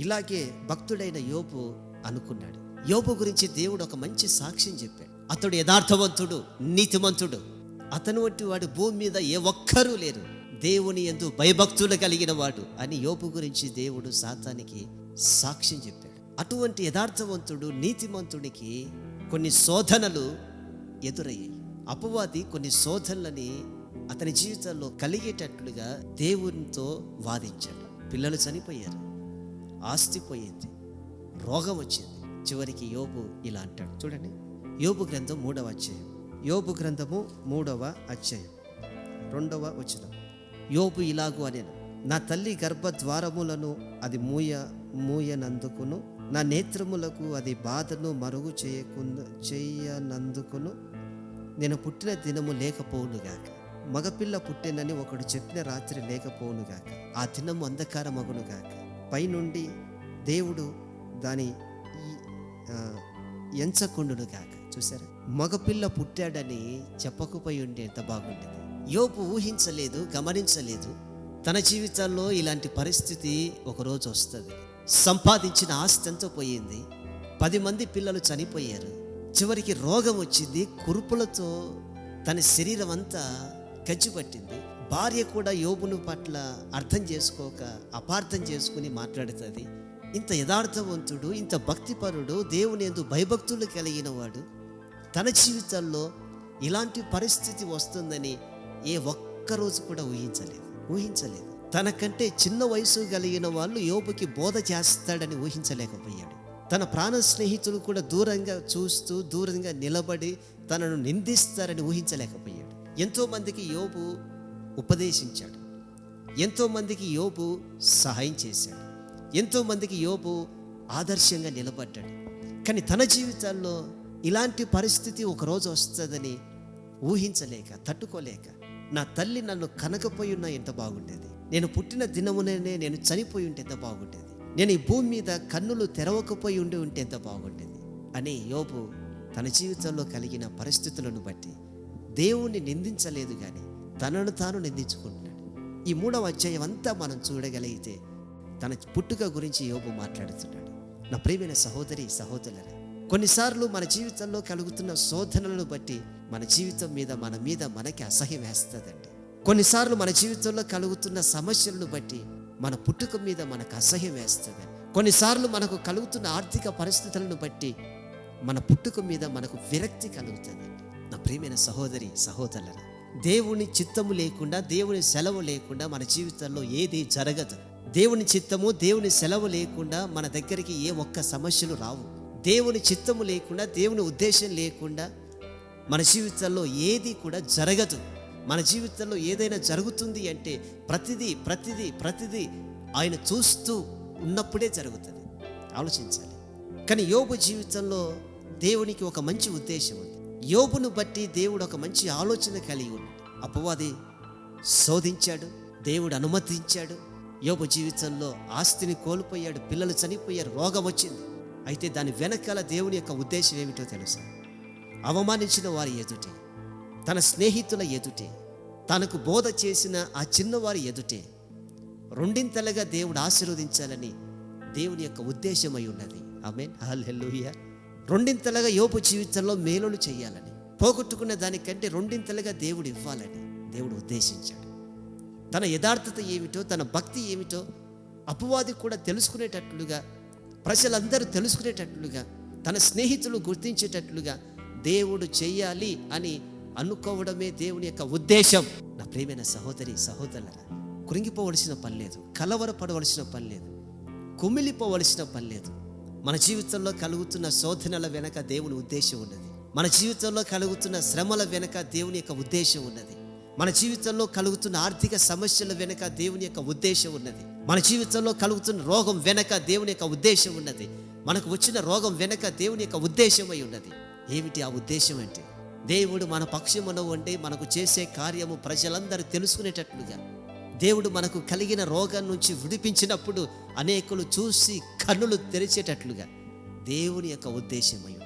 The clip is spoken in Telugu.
ఇలాగే భక్తుడైన యోబు అనుకున్నాడు. యోబు గురించి దేవుడు ఒక మంచి సాక్ష్యం చెప్పాడు. అతడు యథార్థవంతుడు, నీతిమంతుడు, అతను వంటి వాడు భూమి మీద ఏ ఒక్కరూ లేరు, దేవుని యందు భయభక్తులు కలిగిన వాడు అని యోబు గురించి దేవుడు సాతానికి సాక్ష్యం చెప్పాడు. అటువంటి యథార్థవంతుడు, నీతిమంతుడికి కొన్ని శోధనలు ఎదురయ్యాయి. అపవాది కొన్ని శోధనలని అతని జీవితంలో కలిగేటట్లుగా దేవునితో వాదించాడు. పిల్లలు చనిపోయారు, ఆస్తి పోయింది, రోగం వచ్చింది. చివరికి యోబు ఇలా అంటాడు. చూడండి, యోబు గ్రంథం 3వ అధ్యాయం, యోబు గ్రంథము 3వ అధ్యాయం 2వ వచనం. యోబు ఇలాగు అనెను, నా తల్లి గర్భద్వారములను అది మూయనందుకును, నా నేత్రములకు అది బాధను మరుగు చేయనందుకును నేను పుట్టిన దినము లేకపోవునుగాక. మగపిల్ల పుట్టెనని ఒకడు చెప్పిన రాత్రి లేకపోవునుగాక. ఆ దినము అంధకారమగునుగాక. పైనుండి దేవుడు దాని ఎంచకుండునుగాక. చూసారా, మగపిల్ల పుట్టాడని చెప్పకపోయి ఉంటే ఎంత బాగుండేది. యోబు ఊహించలేదు, గమనించలేదు తన జీవితాల్లో ఇలాంటి పరిస్థితి ఒకరోజు వస్తుంది. సంపాదించిన ఆస్తి ఎంతో పోయింది, 10 మంది పిల్లలు చనిపోయారు, చివరికి రోగం వచ్చింది, కురుపులతో తన శరీరం అంతా గజ్జిపట్టింది. భార్య కూడా యోబును పట్ల అర్థం చేసుకోక అపార్థం చేసుకుని మాట్లాడుతుంది. ఇంత యథార్థవంతుడు, ఇంత భక్తిపరుడు, దేవుని యందు భయభక్తులు కలిగిన వాడు తన జీవితంలో ఇలాంటి పరిస్థితి వస్తుందని ఏ ఒక్కరోజు కూడా ఊహించలేదు. తనకంటే చిన్న వయసు కలిగిన వాళ్ళు యోబుకి బోధ చేస్తాడని ఊహించలేకపోయాడు. తన ప్రాణ స్నేహితులు కూడా దూరంగా చూస్తూ, దూరంగా నిలబడి తనను నిందిస్తారని ఊహించలేకపోయాడు. ఎంతోమందికి యోబు ఉపదేశించాడు, ఎంతోమందికి యోబు సహాయం చేశాడు, ఎంతోమందికి యోబు ఆదర్శంగా నిలబడ్డాడు. కానీ తన జీవితాల్లో ఇలాంటి పరిస్థితి ఒకరోజు వస్తుందని ఊహించలేక, తట్టుకోలేక, నా తల్లి నన్ను కనకపోయి ఉన్నా ఎంత బాగుండేది, నేను పుట్టిన దినమునే నేను చనిపోయి ఉంటే ఎంత బాగుండేది, నేను ఈ భూమి మీద కన్నులు తెరవకపోయి ఉంటే ఎంత బాగుండేది అని యోబు తన జీవితంలో కలిగిన పరిస్థితులను బట్టి దేవుణ్ణి నిందించలేదు, కానీ తనను తాను నిందించుకుంటున్నాడు. ఈ 3వ అధ్యాయం అంతా మనం చూడగలిగితే తన పుట్టుక గురించి యోబు మాట్లాడుతున్నాడు. నా ప్రియమైన సహోదరి, సహోదరులారా, కొన్నిసార్లు మన జీవితంలో కలుగుతున్న శోధనలను బట్టి మన జీవితం మీద మనకి అసహ్యం వేస్తుందండి. కొన్నిసార్లు మన జీవితంలో కలుగుతున్న సమస్యలను బట్టి మన పుట్టుక మీద మనకు అసహ్యం వేస్తుంది. కొన్నిసార్లు మనకు కలుగుతున్న ఆర్థిక పరిస్థితులను బట్టి మన పుట్టుక మీద మనకు విరక్తి కలుగుతుంది. నా ప్రియమైన సహోదరి, సహోదరులారా, దేవుని చిత్తము లేకుండా, దేవుని సెలవు లేకుండా మన జీవితంలో ఏది జరగదు. దేవుని చిత్తము, దేవుని సెలవు లేకుండా మన దగ్గరికి ఏ ఒక్క సమస్యలు రావు. దేవుని చిత్తము లేకుండా, దేవుని ఉద్దేశం లేకుండా మన జీవితంలో ఏది కూడా జరగదు. మన జీవితంలో ఏదైనా జరుగుతుంది అంటే ప్రతిదీ ఆయన చూస్తూ ఉన్నప్పుడే జరుగుతుంది. ఆలోచించాలి. కానీ యోబు జీవితంలో దేవునికి ఒక మంచి ఉద్దేశం ఉంది. యోబును బట్టి దేవుడు ఒక మంచి ఆలోచన కలిగి ఉన్నాడు. అపవాది శోధించాడు, దేవుడు అనుమతించాడు. యోబు జీవితంలో ఆస్తిని కోల్పోయాడు, పిల్లలు చనిపోయారు, రోగం వచ్చింది. అయితే దాని వెనకాల దేవుని యొక్క ఉద్దేశం ఏమిటో తెలుసా? అవమానించిన వారి ఎదుటే, తన స్నేహితుల ఎదుటే, తనకు బోధ చేసిన ఆ చిన్నవారి ఎదుటే రెండింతలుగా దేవుడు ఆశీర్వదించాలని దేవుని యొక్క ఉద్దేశమై ఉన్నది. ఆమేన్, హల్లెలూయా. రెండింతలుగా యోబు జీవితంలో మేలులు చేయాలని, పోగొట్టుకున్న దానికంటే రెండింతలుగా దేవుడు ఇవ్వాలని దేవుడు ఉద్దేశించాడు. తన యథార్థత ఏమిటో, తన భక్తి ఏమిటో అపవాది కూడా తెలుసుకునేటట్లుగా, ప్రజలందరూ తెలుసుకునేటట్లుగా, తన స్నేహితులు గుర్తించేటట్లుగా దేవుడు చెయ్యాలి అని అనుకోవడమే దేవుని యొక్క ఉద్దేశం. నా ప్రియమైన సహోదరి, సహోదరులారా, కృంగిపోవలసిన పని లేదు, కలవరపడవలసిన పని లేదు, కుమిలిపోవలసిన పని లేదు. మన జీవితంలో కలుగుతున్న శోధనల వెనక దేవుని ఉద్దేశం ఉన్నది. మన జీవితంలో కలుగుతున్న శ్రమల వెనక దేవుని యొక్క ఉద్దేశం ఉన్నది. మన జీవితంలో కలుగుతున్న ఆర్థిక సమస్యల వెనక దేవుని యొక్క ఉద్దేశం ఉన్నది. మన జీవితంలో కలుగుతున్న రోగం వెనక దేవుని యొక్క ఉద్దేశం ఉన్నది. మనకు వచ్చిన రోగం వెనక దేవుని యొక్క ఉద్దేశమై ఉన్నది. ఏమిటి ఆ ఉద్దేశం అంటే? దేవుడు మన పక్షమున ఉండి మనకు చేసే కార్యము ప్రజలందరూ తెలుసుకునేటట్లుగా, దేవుడు మనకు కలిగిన రోగం నుంచి విడిపించినప్పుడు అనేకులు చూసి కన్నులు తెరిచేటట్లుగా దేవుని యొక్క ఉద్దేశమై ఉన్నది.